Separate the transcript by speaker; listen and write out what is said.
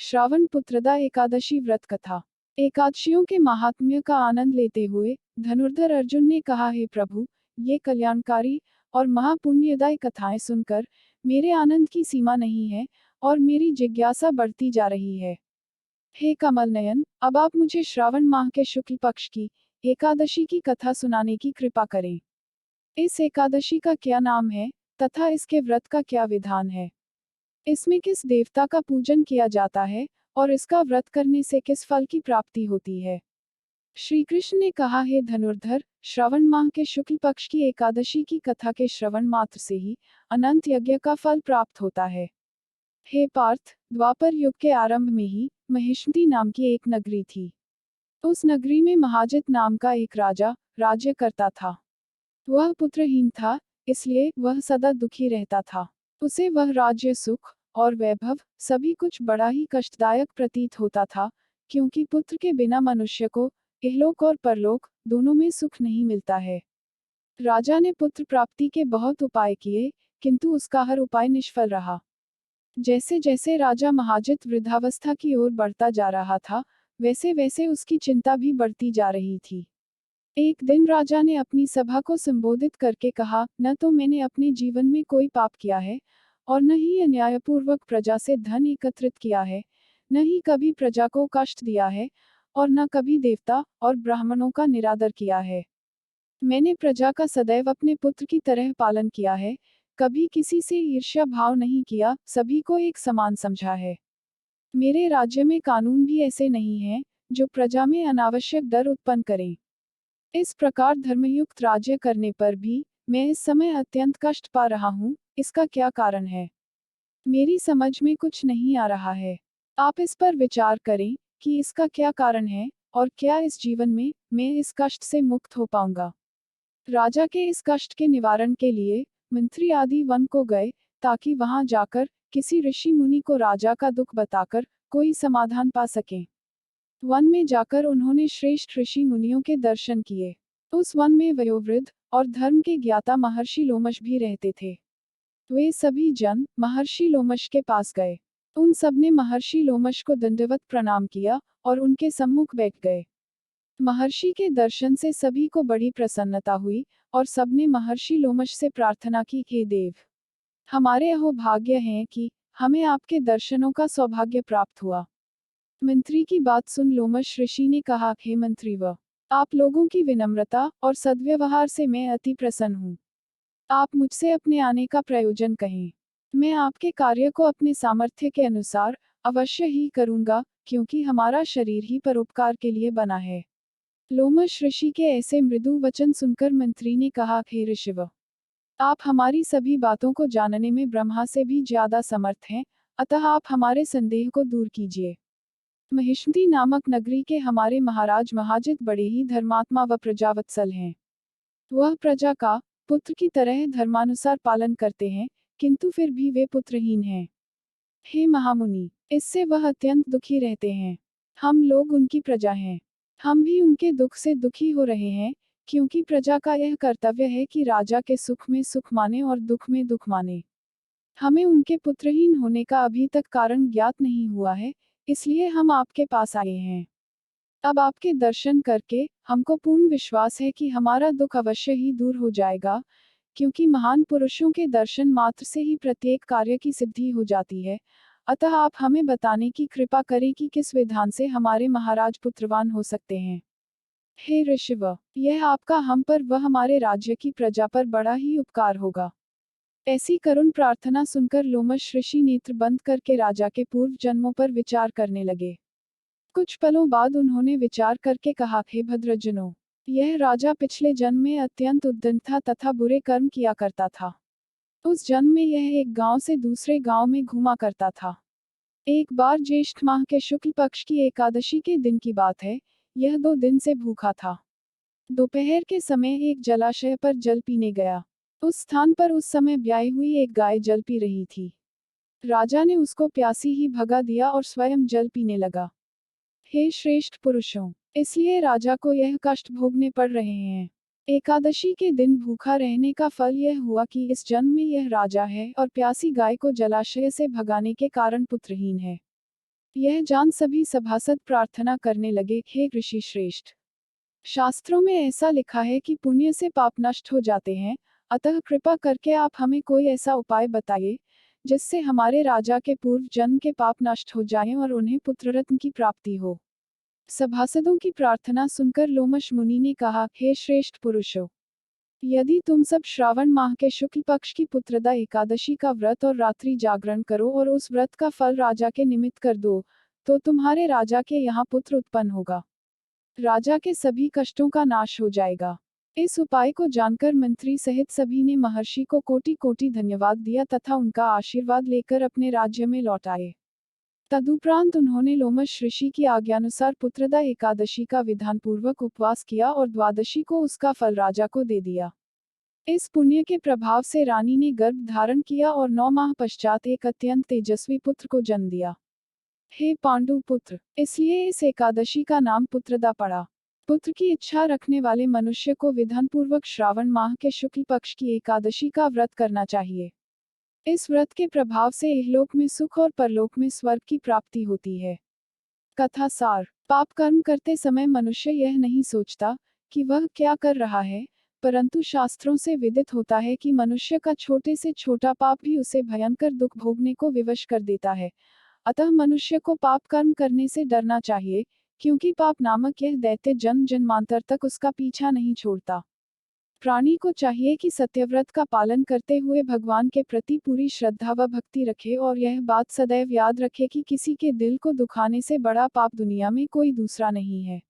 Speaker 1: श्रावण पुत्रदा एकादशी व्रत कथा। एकादशियों के महात्म्य का आनंद लेते हुए धनुर्धर अर्जुन ने कहा, हे प्रभु, ये कल्याणकारी और महापुण्यदायी कथाएं सुनकर मेरे आनंद की सीमा नहीं है और मेरी जिज्ञासा बढ़ती जा रही है। हे कमल नयन, अब आप मुझे श्रावण माह के शुक्ल पक्ष की एकादशी की कथा सुनाने की कृपा करें। इस एकादशी का क्या नाम है तथा इसके व्रत का क्या विधान है? इसमें किस देवता का पूजन किया जाता है और इसका व्रत करने से किस फल की प्राप्ति होती है? श्री कृष्ण ने कहा, हे धनुर्धर, श्रवण माह के शुक्ल पक्ष की एकादशी की कथा के श्रवण मात्र से ही अनंत यज्ञ का फल प्राप्त होता है। हे पार्थ, द्वापर युग के आरंभ में ही महिष्मती नाम की एक नगरी थी। उस नगरी में महाजित नाम का एक राजा राज्य करता था। वह पुत्रहीन था, इसलिए वह सदा दुखी रहता था। उसे वह राज्य, सुख और वैभव सभी कुछ बड़ा ही कष्टदायक प्रतीत होता था, क्योंकि पुत्र के बिना मनुष्य को इहलोक और परलोक दोनों में सुख नहीं मिलता है। राजा ने पुत्र प्राप्ति के बहुत उपाय किए, किंतु उसका हर उपाय निष्फल रहा। जैसे जैसे राजा महाजित वृद्धावस्था की ओर बढ़ता जा रहा था, वैसे वैसे उसकी चिंता भी बढ़ती जा रही थी। एक दिन राजा ने अपनी सभा को संबोधित करके कहा, न तो मैंने अपने जीवन में कोई पाप किया है और न ही अन्यायपूर्वक प्रजा से धन एकत्रित किया है, न ही कभी प्रजा को कष्ट दिया है और न कभी देवता और ब्राह्मणों का निरादर किया है। मैंने प्रजा का सदैव अपने पुत्र की तरह पालन किया है, कभी किसी से ईर्ष्या भाव नहीं किया, सभी को एक समान समझा है। मेरे राज्य में कानून भी ऐसे नहीं हैं जो प्रजा में अनावश्यक डर उत्पन्न करें। इस प्रकार धर्मयुक्त राज्य करने पर भी मैं इस समय अत्यंत कष्ट पा रहा हूँ, इसका क्या कारण है? मेरी समझ में कुछ नहीं आ रहा है। आप इस पर विचार करें कि इसका क्या कारण है और क्या इस जीवन में मैं इस कष्ट से मुक्त हो पाऊंगा। राजा के इस कष्ट के निवारण के लिए मंत्री आदि वन को गए, ताकि वहां जाकर किसी ऋषि मुनि को राजा का दुख बताकर कोई समाधान पा सकें। वन में जाकर उन्होंने श्रेष्ठ ऋषि मुनियों के दर्शन किए। उस वन में वयोवृद्ध और धर्म के ज्ञाता महर्षि लोमश भी रहते थे। वे सभी जन महर्षि लोमश के पास गए। उन सबने महर्षि लोमश को दंडवत प्रणाम किया और उनके सम्मुख बैठ गए। महर्षि के दर्शन से सभी को बड़ी प्रसन्नता हुई और सबने महर्षि लोमश से प्रार्थना की, हे देव, हमारे अहोभाग्य हैं कि हमें आपके दर्शनों का सौभाग्य प्राप्त हुआ। मंत्री की बात सुन लोमश ऋषि ने कहा, हे मंत्रीवर, आप लोगों की विनम्रता और सद्व्यवहार से मैं अति प्रसन्न हूँ। आप मुझसे अपने आने का प्रयोजन कहें। मैं आपके कार्य को अपने सामर्थ्य के अनुसार अवश्य ही करूँगा, क्योंकि हमारा शरीर ही परोपकार के लिए बना है। लोमश ऋषि के ऐसे मृदु वचन सुनकर मंत्री ने कहा, हे ऋषिव, आप हमारी सभी बातों को जानने में ब्रह्मा से भी ज्यादा समर्थ हैं, अतः आप हमारे संदेह को दूर कीजिए। महिष्मती नामक नगरी के हमारे महाराज महाजित बड़े ही धर्मात्मा व प्रजावत्सल हैं। वह प्रजा का पुत्र की तरह धर्मानुसार पालन करते हैं, किंतु फिर भी वे पुत्रहीन हैं। हे महामुनि, इससे वह अत्यंत दुखी रहते हैं। हम लोग उनकी प्रजा हैं। हम भी उनके दुख से दुखी हो रहे हैं, क्योंकि प्रजा का यह कर्तव्य है कि राजा के सुख में सुख माने और दुख में दुख माने। हमें उनके पुत्रहीन होने का अभी तक कारण ज्ञात नहीं हुआ है, इसलिए हम आपके पास आए हैं। अब आपके दर्शन करके हमको पूर्ण विश्वास है कि हमारा दुख अवश्य ही दूर हो जाएगा, क्योंकि महान पुरुषों के दर्शन मात्र से ही प्रत्येक कार्य की सिद्धि हो जाती है। अतः आप हमें बताने की कृपा करें कि किस विधान से हमारे महाराज पुत्रवान हो सकते हैं। हे ऋषिव, यह आपका हम पर व हमारे राज्य की प्रजा पर बड़ा ही उपकार होगा। ऐसी करुण प्रार्थना सुनकर लोमश ऋषि नेत्र बंद करके राजा के पूर्व जन्मों पर विचार करने लगे। कुछ पलों बाद उन्होंने विचार करके कहा, हे भद्रजनों, यह राजा पिछले जन्म में अत्यंत उद्दंड था तथा बुरे कर्म किया करता था। उस जन्म में यह एक गांव से दूसरे गांव में घूमा करता था। एक बार ज्येष्ठ माह के शुक्ल पक्ष की एकादशी के दिन की बात है, यह 2 दिन से भूखा था। दोपहर के समय एक जलाशय पर जल पीने गया। उस स्थान पर उस समय ब्याई हुई एक गाय जल पी रही थी। राजा ने उसको प्यासी ही भगा दिया और स्वयं जल पीने लगा। हे श्रेष्ठ पुरुषों, इसलिए राजा को यह कष्ट भोगने पड़ रहे हैं। एकादशी के दिन भूखा रहने का फल यह हुआ कि इस जन्म में यह राजा है और प्यासी गाय को जलाशय से भगाने के कारण पुत्रहीन है। यह जान सभी सभासद प्रार्थना करने लगे, हे ऋषि श्रेष्ठ, शास्त्रों में ऐसा लिखा है कि पुण्य से पाप नष्ट हो जाते हैं, अतः कृपा करके आप हमें कोई ऐसा उपाय बताइए जिससे हमारे राजा के पूर्व जन्म के पाप नष्ट हो जाएं और उन्हें पुत्ररत्न की प्राप्ति हो। सभासदों की प्रार्थना सुनकर लोमश मुनि ने कहा, हे श्रेष्ठ पुरुषों, यदि तुम सब श्रावण माह के शुक्ल पक्ष की पुत्रदा एकादशी का व्रत और रात्रि जागरण करो और उस व्रत का फल राजा के निमित्त कर दो, तो तुम्हारे राजा के यहाँ पुत्र उत्पन्न होगा, राजा के सभी कष्टों का नाश हो जाएगा। इस उपाय को जानकर मंत्री सहित सभी ने महर्षि को कोटि कोटि धन्यवाद दिया तथा उनका आशीर्वाद लेकर अपने राज्य में लौट आए। तदुपरांत उन्होंने लोमश ऋषि की आज्ञानुसार पुत्रदा एकादशी का विधान पूर्वक उपवास किया और द्वादशी को उसका फल राजा को दे दिया। इस पुण्य के प्रभाव से रानी ने गर्भ धारण किया और 9 माह पश्चात एक अत्यंत तेजस्वी पुत्र को जन्म दिया। हे पांडु पुत्र, इसलिए इस एकादशी का नाम पुत्रदा पड़ा। पुत्र की इच्छा रखने वाले मनुष्य को विधानपूर्वक श्रावण माह के शुक्ल पक्ष की एकादशी का व्रत करना चाहिए। इस व्रत के प्रभाव से इहलोक में सुख और परलोक में स्वर्ग की प्राप्ति होती है। कथा सार। पाप कर्म करते समय मनुष्य यह नहीं सोचता कि वह क्या कर रहा है, परंतु शास्त्रों से विदित होता है कि मनुष्य का छोटे से छोटा पाप भी उसे भयंकर दुख भोगने को विवश कर देता है। अतः मनुष्य को पाप कर्म करने से डरना चाहिए, क्योंकि पाप नामक यह दैत्य जन्म जन्मांतर तक उसका पीछा नहीं छोड़ता। प्राणी को चाहिए कि सत्यव्रत का पालन करते हुए भगवान के प्रति पूरी श्रद्धा व भक्ति रखे और यह बात सदैव याद रखे कि किसी के दिल को दुखाने से बड़ा पाप दुनिया में कोई दूसरा नहीं है।